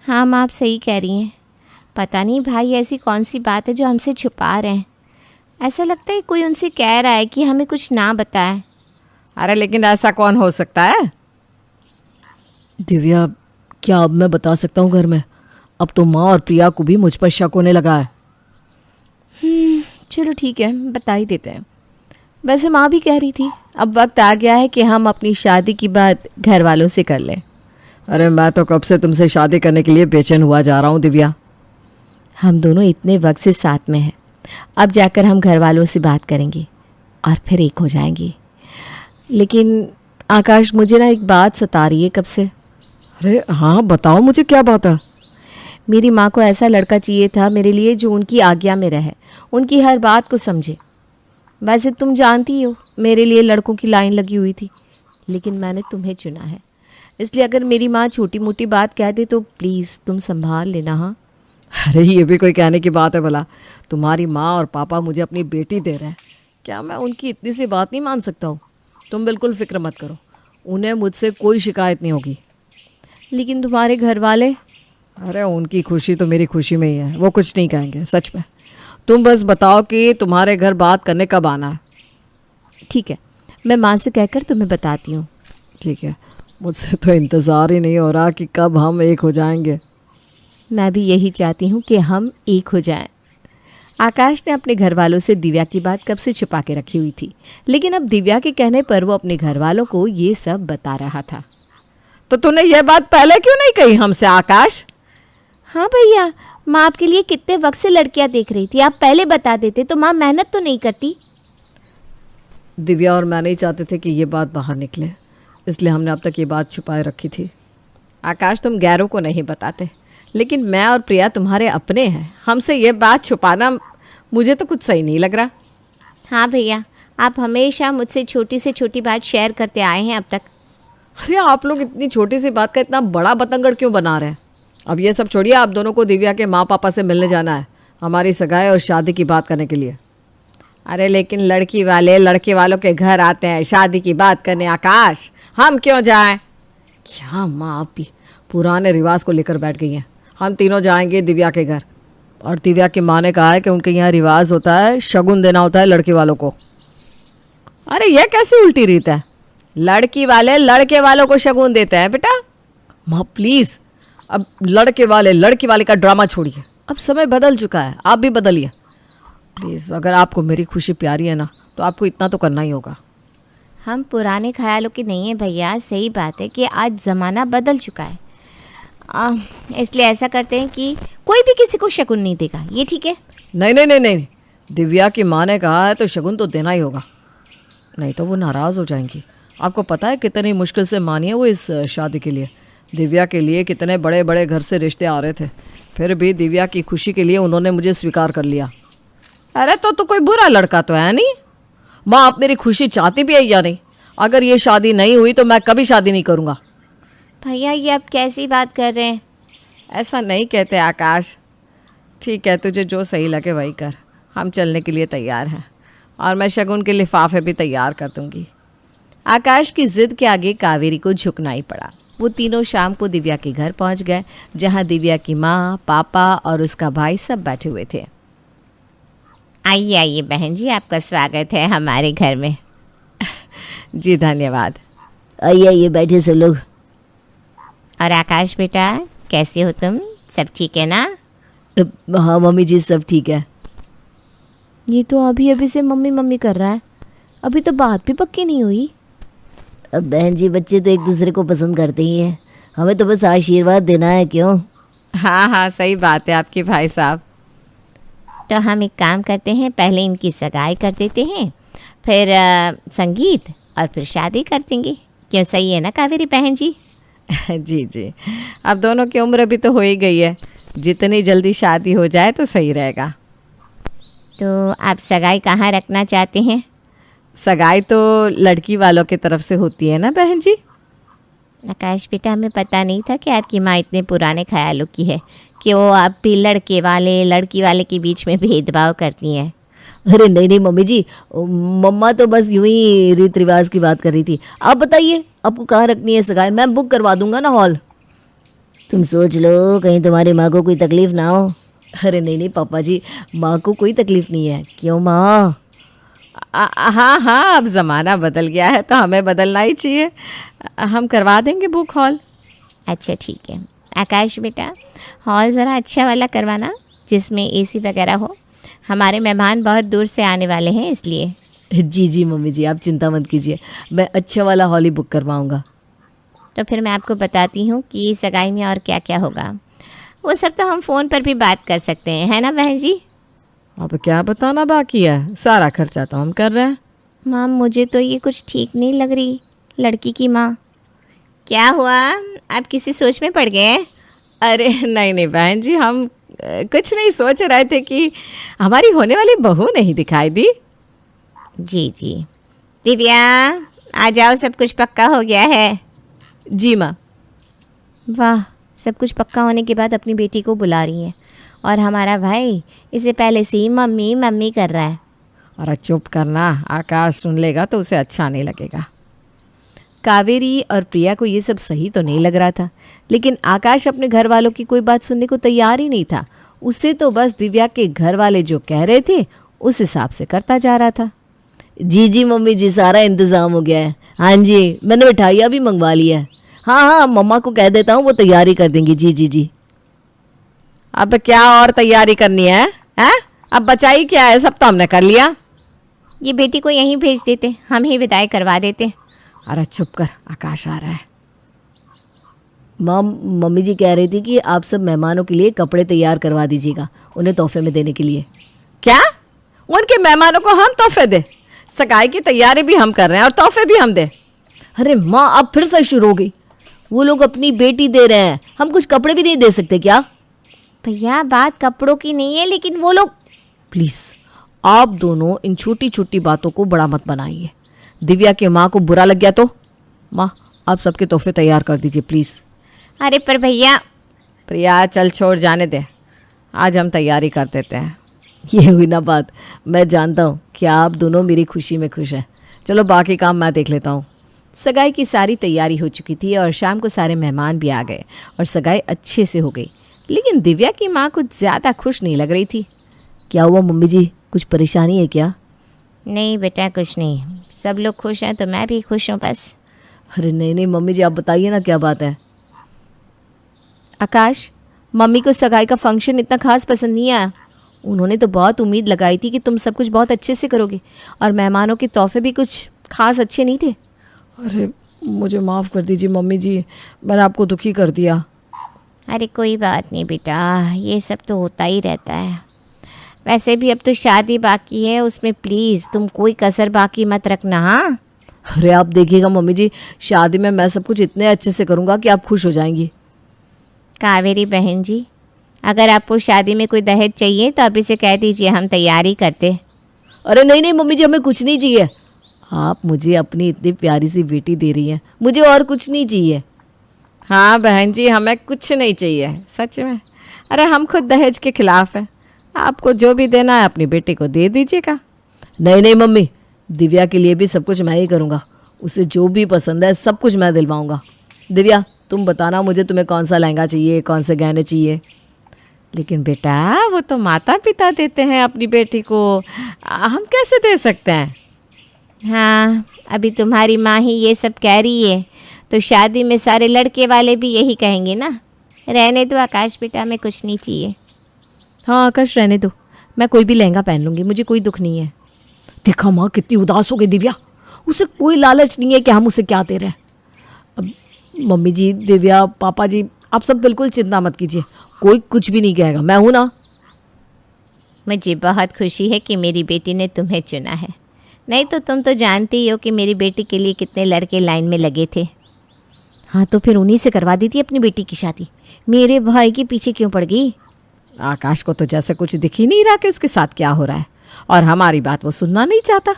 हाँ माँ, आप सही कह रही हैं। पता नहीं भाई ऐसी कौन सी बात है जो हमसे छुपा रहे हैं। ऐसा लगता है कोई उनसे कह रहा है कि हमें कुछ ना बताए। अरे लेकिन ऐसा कौन हो सकता है? दिव्या, क्या अब मैं बता सकता हूँ घर में? अब तो माँ और प्रिया को भी मुझ पर शक होने लगा है। चलो ठीक है, बता ही देते हैं। वैसे माँ भी कह रही थी अब वक्त आ गया है कि हम अपनी शादी की बात घर वालों से कर लें। अरे मैं तो कब से तुमसे शादी करने के लिए बेचैन हुआ जा रहा हूँ दिव्या। हम दोनों इतने वक्त से साथ में हैं, अब जाकर हम घर वालों से बात करेंगे और फिर एक हो जाएंगे। लेकिन आकाश, मुझे ना एक बात सता रही है कब से। अरे हाँ बताओ, मुझे क्या बात है? मेरी माँ को ऐसा लड़का चाहिए था मेरे लिए जो उनकी आज्ञा में रहे, उनकी हर बात को समझे। वैसे तुम जानती हो मेरे लिए लड़कों की लाइन लगी हुई थी, लेकिन मैंने तुम्हें चुना है। इसलिए अगर मेरी माँ छोटी मोटी बात कह दे तो प्लीज़ तुम संभाल लेना। हाँ। अरे ये भी कोई कहने की बात है भला? तुम्हारी माँ और पापा मुझे अपनी बेटी दे रहे हैं, क्या मैं उनकी इतनी सी बात नहीं मान सकता हूँ? तुम बिल्कुल फिक्र मत करो, उन्हें मुझसे कोई शिकायत नहीं होगी। लेकिन तुम्हारे घर वाले? अरे उनकी खुशी तो मेरी खुशी में ही है, वो कुछ नहीं कहेंगे सच में। तुम बस बताओ कि तुम्हारे घर बात करने कब आना है। ठीक है, मैं माँ से कहकर तुम्हें बताती हूँ। ठीक है, मुझसे तो इंतज़ार ही नहीं हो रहा कि कब हम एक हो जाएंगे। मैं भी यही चाहती हूँ कि हम एक हो जाएं। आकाश ने अपने घर वालों से दिव्या की बात कब से छुपा के रखी हुई थी, लेकिन अब दिव्या के कहने पर वो अपने घर वालों को ये सब बता रहा था। तो तूने ये बात पहले क्यों नहीं कही हमसे आकाश? हाँ भैया, माँ आपके लिए कितने वक्त से लड़कियाँ देख रही थी। आप पहले बता देते तो माँ मेहनत तो नहीं करती। दिव्या और मैं नहीं चाहते थे कि ये बात बाहर निकले, इसलिए हमने अब तक ये बात छुपाए रखी थी। आकाश, तुम गैरों को नहीं बताते, लेकिन मैं और प्रिया तुम्हारे अपने हैं। हमसे ये बात छुपाना मुझे तो कुछ सही नहीं लग रहा। हाँ भैया, आप हमेशा मुझसे छोटी से छोटी बात शेयर करते आए हैं अब तक। अरे आप लोग इतनी छोटी सी बात का इतना बड़ा बतंगड़ क्यों बना रहे हैं? अब ये सब छोड़िए, आप दोनों को दिव्या के माँ पापा से मिलने जाना है हमारी सगाई और शादी की बात करने के लिए। अरे लेकिन लड़की वाले लड़के वालों के घर आते हैं शादी की बात करने आकाश, हम क्यों जाएं? क्या माँ आप भी पुराने रिवाज को लेकर बैठ गई हैं। हम तीनों जाएंगे दिव्या के घर, और दिव्या की माँ ने कहा है कि उनके यहाँ रिवाज होता है, शगुन देना होता है लड़के वालों को। अरे ये कैसी उल्टी रीत है? लड़की वाले लड़के वालों को शगुन देते हैं बेटा। माँ प्लीज़, अब लड़के वाले लड़की वाले का ड्रामा छोड़िए, अब समय बदल चुका है, आप भी बदलिए प्लीज़। अगर आपको मेरी खुशी प्यारी है ना, तो आपको इतना तो करना ही होगा। हम पुराने ख्यालों के नहीं हैं भैया। सही बात है कि आज ज़माना बदल चुका है, इसलिए ऐसा करते हैं कि कोई भी किसी को शगुन नहीं देगा। ये ठीक है? नहीं नहीं नहीं नहीं, दिव्या की माँ ने कहा है तो शगुन तो देना ही होगा, नहीं तो वो नाराज़ हो जाएंगी। आपको पता है कितनी मुश्किल से मानी है वो इस शादी के लिए। दिव्या के लिए कितने बड़े बड़े घर से रिश्ते आ रहे थे, फिर भी दिव्या की खुशी के लिए उन्होंने मुझे स्वीकार कर लिया। अरे तो कोई बुरा लड़का तो है नहीं। माँ, आप मेरी खुशी चाहती भी है या नहीं? अगर ये शादी नहीं हुई तो मैं कभी शादी नहीं करूँगा। भैया, ये आप कैसी बात कर रहे हैं? ऐसा नहीं कहते आकाश। ठीक है, तुझे जो सही लगे वही कर, हम चलने के लिए तैयार हैं, और मैं शगुन के लिफाफे भी तैयार कर दूँगी। आकाश की जिद के आगे कावेरी को झुकना ही पड़ा। वो तीनों शाम को दिव्या के घर पहुंच गए, जहां दिव्या की माँ, पापा और उसका भाई सब बैठे हुए थे। आइए आइए बहन जी, आपका स्वागत है हमारे घर में। जी धन्यवाद। आइए आइए बैठे सब लोग। और आकाश बेटा, कैसे हो तुम? सब ठीक है ना? हाँ मम्मी जी, सब ठीक है। ये तो अभी अभी से मम्मी मम्मी कर रहा है, अभी तो बात भी पक्की नहीं हुई। अब बहन जी, बच्चे तो एक दूसरे को पसंद करते ही हैं, हमें तो बस आशीर्वाद देना है, क्यों? हाँ हाँ, सही बात है आपकी भाई साहब। तो हम एक काम करते हैं, पहले इनकी सगाई कर देते हैं, फिर संगीत, और फिर शादी कर देंगे। क्यों, सही है ना कावेरी बहन जी? जी जी, अब दोनों की उम्र भी तो हो ही गई है, जितनी जल्दी शादी हो जाए तो सही रहेगा। तो आप सगाई कहाँ रखना चाहते हैं? सगाई तो लड़की वालों की तरफ से होती है ना बहन जी। आकाश बेटा, हमें पता नहीं था कि आपकी माँ इतने पुराने ख्यालों की है कि वो आप भी लड़के वाले लड़की वाले के बीच में भेदभाव करती हैं। अरे नहीं नहीं मम्मी जी, मम्मा तो बस यूं ही रीत रिवाज की बात कर रही थी। आप बताइए आपको कहाँ रखनी है सगाई, मैं बुक करवा दूंगा ना हॉल। तुम सोच लो कहीं तुम्हारी माँ को कोई तकलीफ ना हो। अरे नहीं नहीं पापा जी, माँ को कोई तकलीफ नहीं है। क्यों माँ? हाँ हाँ, अब ज़माना बदल गया है तो हमें बदलना ही चाहिए। हम करवा देंगे बुक हॉल। अच्छा ठीक है आकाश बेटा, हॉल ज़रा अच्छा वाला करवाना जिसमें एसी वगैरह हो। हमारे मेहमान बहुत दूर से आने वाले हैं इसलिए। जी जी मम्मी जी, आप चिंता मत कीजिए, मैं अच्छा वाला हॉल ही बुक करवाऊँगा। तो फिर मैं आपको बताती हूँ कि सगाई में और क्या क्या होगा। वो सब तो हम फ़ोन पर भी बात कर सकते हैं, है ना बहन जी? अब क्या बताना बाकी है, सारा खर्चा तो हम कर रहे हैं। माम मुझे तो ये कुछ ठीक नहीं लग रही, लड़की की माँ। क्या हुआ, आप किसी सोच में पड़ गए? अरे नहीं नहीं बहन जी, हम कुछ नहीं सोच रहे थे कि हमारी होने वाली बहू नहीं दिखाई दी। जी जी दिव्या, आ जाओ, सब कुछ पक्का हो गया है। जी माँ। वाह, सब कुछ पक्का होने के बाद अपनी बेटी को बुला रही है और हमारा भाई इसे पहले से ही मम्मी मम्मी कर रहा है। अरे चुप करना, आकाश सुन लेगा तो उसे अच्छा नहीं लगेगा। कावेरी और प्रिया को ये सब सही तो नहीं लग रहा था, लेकिन आकाश अपने घर वालों की कोई बात सुनने को तैयार ही नहीं था। उसे तो बस दिव्या के घर वाले जो कह रहे थे उस हिसाब से करता जा रहा था। जी जी मम्मी जी, सारा इंतज़ाम हो गया है। हाँ जी, मैंने मिठाइयाँ भी मंगवा ली है। हाँ हाँ, मम्मा को कह देता हूँ, वो तैयारी कर देंगी। जी जी जी। अब क्या और तैयारी करनी है, हैं? अब बचाई क्या है, सब तो हमने कर लिया। ये बेटी को यहीं भेज देते, हम ही विदाई करवा देते। अरे चुप कर, आकाश आ रहा है। मम्मी जी कह रही थी कि आप सब मेहमानों के लिए कपड़े तैयार करवा दीजिएगा, उन्हें तोहफे में देने के लिए। क्या उनके मेहमानों को हम तोहफे दे? सगाई की तैयारी भी हम कर रहे हैं और तोहफे भी हम दे? अरे माँ, अब फिर से शुरू हो गई। वो लोग अपनी बेटी दे रहे हैं, हम कुछ कपड़े भी नहीं दे सकते क्या? भैया बात कपड़ों की नहीं है, लेकिन वो लोग। प्लीज़ आप दोनों इन छोटी छोटी बातों को बड़ा मत बनाइए। दिव्या की माँ को बुरा लग गया तो? माँ, आप सबके तोहफे तैयार कर दीजिए प्लीज़। अरे पर भैया। प्रिया चल छोड़, जाने दे, आज हम तैयारी कर देते हैं। ये हुई ना बात। मैं जानता हूँ कि आप दोनों मेरी खुशी में खुश हैं। चलो बाकी काम मैं देख लेता हूँ। सगाई की सारी तैयारी हो चुकी थी और शाम को सारे मेहमान भी आ गए और सगाई अच्छे से हो गई, लेकिन दिव्या की माँ कुछ ज़्यादा खुश नहीं लग रही थी। क्या हुआ मम्मी जी, कुछ परेशानी है क्या? नहीं बेटा, कुछ नहीं, सब लोग खुश हैं तो मैं भी खुश हूँ बस। अरे नहीं नहीं मम्मी जी, आप बताइए ना क्या बात है। आकाश, मम्मी को सगाई का फंक्शन इतना खास पसंद नहीं आया। उन्होंने तो बहुत उम्मीद लगाई थी कि तुम सब कुछ बहुत अच्छे से करोगे और मेहमानों के तोहफे भी कुछ खास अच्छे नहीं थे। अरे मुझे माफ़ कर दीजिए मम्मी जी, मैंने आपको दुखी कर दिया। अरे कोई बात नहीं बेटा, ये सब तो होता ही रहता है। वैसे भी अब तो शादी बाकी है, उसमें प्लीज़ तुम कोई कसर बाकी मत रखना। हाँ अरे आप देखिएगा मम्मी जी, शादी में मैं सब कुछ इतने अच्छे से करूँगा कि आप खुश हो जाएंगी। कावेरी बहन जी, अगर आपको शादी में कोई दहेज चाहिए तो अभी से कह दीजिए, हम तैयारी करते। अरे नहीं नहीं मम्मी जी, हमें कुछ नहीं चाहिए। आप मुझे अपनी इतनी प्यारी सी बेटी दे रही हैं, मुझे और कुछ नहीं चाहिए। हाँ बहन जी, हमें कुछ नहीं चाहिए सच में। अरे हम खुद दहेज के खिलाफ हैं, आपको जो भी देना है अपनी बेटी को दे दीजिएगा। नहीं नहीं मम्मी, दिव्या के लिए भी सब कुछ मैं ही करूँगा, उसे जो भी पसंद है सब कुछ मैं दिलवाऊँगा। दिव्या तुम बताना मुझे, तुम्हें कौन सा लहंगा चाहिए, कौन से गहने चाहिए? लेकिन बेटा वो तो माता पिता देते हैं अपनी बेटी को, हम कैसे दे सकते हैं? हाँ, अभी तुम्हारी माँ ही ये सब कह रही है तो शादी में सारे लड़के वाले भी यही कहेंगे ना। रहने दो आकाश बेटा, हमें कुछ नहीं चाहिए। हाँ आकाश रहने दो, मैं कोई भी लहंगा पहन लूँगी, मुझे कोई दुख नहीं है। देखा माँ कितनी उदास हो गई दिव्या, उसे कोई लालच नहीं है कि हम उसे क्या दे रहे हैं। अब मम्मी जी, दिव्या, पापा जी, आप सब बिल्कुल चिंता मत कीजिए, कोई कुछ भी नहीं कहेगा, मैं हूँ ना। मुझे बहुत खुशी है कि मेरी बेटी ने तुम्हें चुना है, नहीं तो तुम तो जानती ही हो कि मेरी बेटी के लिए कितने लड़के लाइन में लगे थे। हाँ तो फिर उन्हीं से करवा दी थी अपनी बेटी की शादी, मेरे भाई के पीछे क्यों पड़ गई? आकाश को तो जैसे कुछ दिख ही नहीं रहा कि उसके साथ क्या हो रहा है, और हमारी बात वो सुनना नहीं चाहता।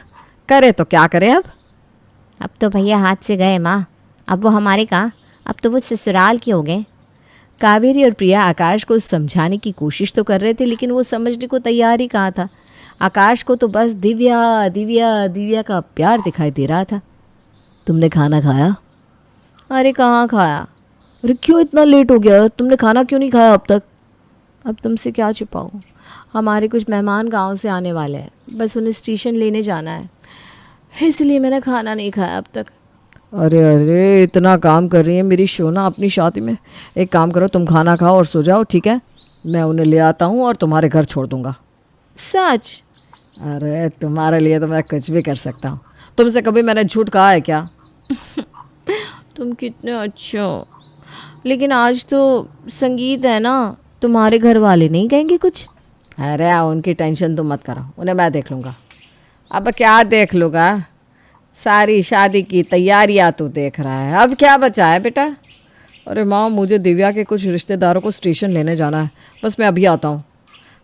करे तो क्या करे अब तो भैया हाथ से गए माँ, अब वो हमारे कहाँ, अब तो वो ससुराल के हो गए। कावेरी और प्रिया आकाश को समझाने की कोशिश तो कर रहे थे, लेकिन वो समझने को तैयार ही कहाँ था। आकाश को तो बस दिव्या दिव्या दिव्या का प्यार दिखाई दे रहा था। तुमने खाना खाया? अरे कहाँ खाया? अरे क्यों इतना लेट हो गया, तुमने खाना क्यों नहीं खाया अब तक? अब तुमसे क्या छुपाऊं, हमारे कुछ मेहमान गांव से आने वाले हैं, बस उन्हें स्टेशन लेने जाना है, इसलिए मैंने खाना नहीं खाया अब तक। अरे अरे इतना काम कर रही है मेरी शोना अपनी शादी में। एक काम करो, तुम खाना खाओ और सो जाओ, ठीक है? मैं उन्हें ले आता हूँ और तुम्हारे घर छोड़ दूंगा। सच? अरे तुम्हारे लिए तो मैं कुछ भी कर सकता हूँ। तुमसे कभी मैंने झूठ कहा है क्या? तुम कितने अच्छे हो, लेकिन आज तो संगीत है ना, तुम्हारे घर वाले नहीं कहेंगे कुछ? अरे उनकी टेंशन तुम मत करो, उन्हें मैं देख लूँगा। अब क्या देख लूँगा, सारी शादी की तैयारियां तू देख रहा है, अब क्या बचा है बेटा? अरे माँ, मुझे दिव्या के कुछ रिश्तेदारों को स्टेशन लेने जाना है, बस मैं अभी आता हूँ।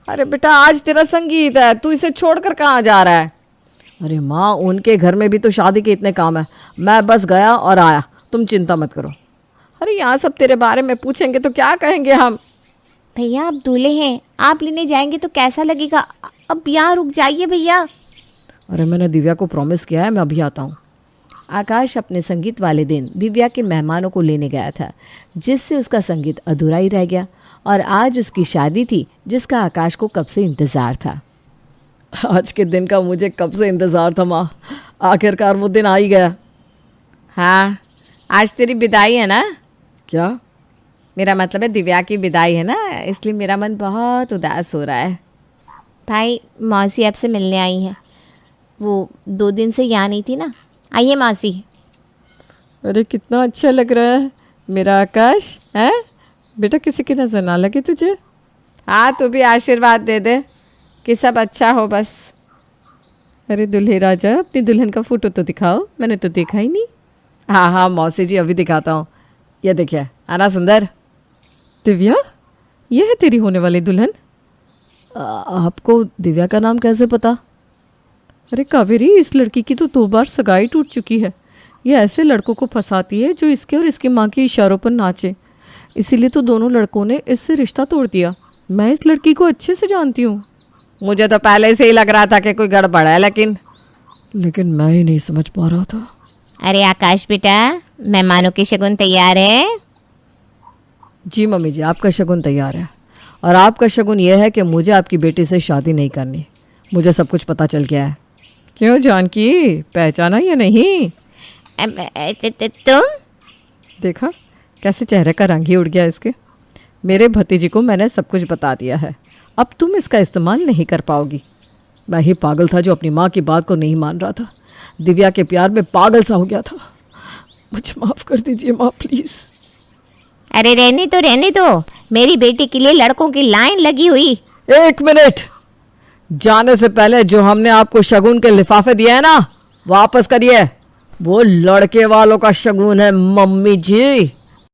अरे बेटा आज तेरा संगीत है, तू इसे छोड़कर कहाँ जा रहा है? अरे माँ, उनके घर में भी तो शादी के इतने काम है, मैं बस गया और आया, तुम चिंता मत करो। अरे यहाँ सब तेरे बारे में पूछेंगे तो क्या कहेंगे हम? भैया आप दूल्हे हैं, आप लेने जाएंगे तो कैसा लगेगा? अब यहाँ रुक जाइए भैया। अरे मैंने दिव्या को प्रॉमिस किया है, मैं अभी आता हूँ। आकाश अपने संगीत वाले दिन दिव्या के मेहमानों को लेने गया था, जिससे उसका संगीत अधूरा ही रह गया, और आज उसकी शादी थी जिसका आकाश को कब से इंतज़ार था। आज के दिन का मुझे कब से इंतज़ार था माँ, आखिरकार वो दिन आ ही गया। हाँ, आज तेरी विदाई है ना? क्या? मेरा मतलब है दिव्या की विदाई है ना, इसलिए मेरा मन बहुत उदास हो रहा है। भाई मौसी आपसे मिलने आई है, वो 2 दिन से यहाँ नहीं थी ना। आइए मौसी। अरे कितना अच्छा लग रहा है मेरा आकाश, है बेटा? किसी की नज़र ना लगे तुझे? हाँ, तू भी आशीर्वाद दे दे कि सब अच्छा हो बस। अरे दुल्हे राजा, अपनी दुल्हन का फोटो तो दिखाओ, मैंने तो देखा ही नहीं। हाँ हाँ मौसी जी, अभी दिखाता हूँ। ये देखिए, आना सुंदर। दिव्या, ये है तेरी होने वाली दुल्हन? आपको दिव्या का नाम कैसे पता? अरे कावेरी, इस लड़की की तो 2 बार सगाई टूट चुकी है। ये ऐसे लड़कों को फंसाती है जो इसके और इसकी माँ के इशारों पर नाचे, इसीलिए तो दोनों लड़कों ने इससे रिश्ता तोड़ दिया। मैं इस लड़की को अच्छे से जानती हूँ। मुझे तो पहले से ही लग रहा था कि कोई गड़बड़ है, लेकिन मैं ही नहीं समझ पा रहा था। अरे आकाश बेटा, मेहमानों की शगुन तैयार है? जी मम्मी जी, आपका शगुन तैयार है, और आपका शगुन यह है कि मुझे आपकी बेटी से शादी नहीं करनी। मुझे सब कुछ पता चल गया है। क्यों जानकी, पहचाना या नहीं? तुम देखा कैसे चेहरे का रंग ही उड़ गया इसके। मेरे भतीजी को मैंने सब कुछ बता दिया है, अब तुम इसका इस्तेमाल नहीं कर पाओगी। मैं ही पागल था जो अपनी माँ की बात को नहीं मान रहा था, दिव्या के प्यार में पागल सा हो गया था। मुझे माफ़ कर दीजिए माँ, प्लीज़। अरे रहने दो, मेरी बेटी के लिए लड़कों की लाइन लगी हुई। 1 मिनट, जाने से पहले जो हमने आपको शगुन के लिफाफे दिए हैं ना, वापस करिए। वो लड़के वालों का शगुन है मम्मी जी।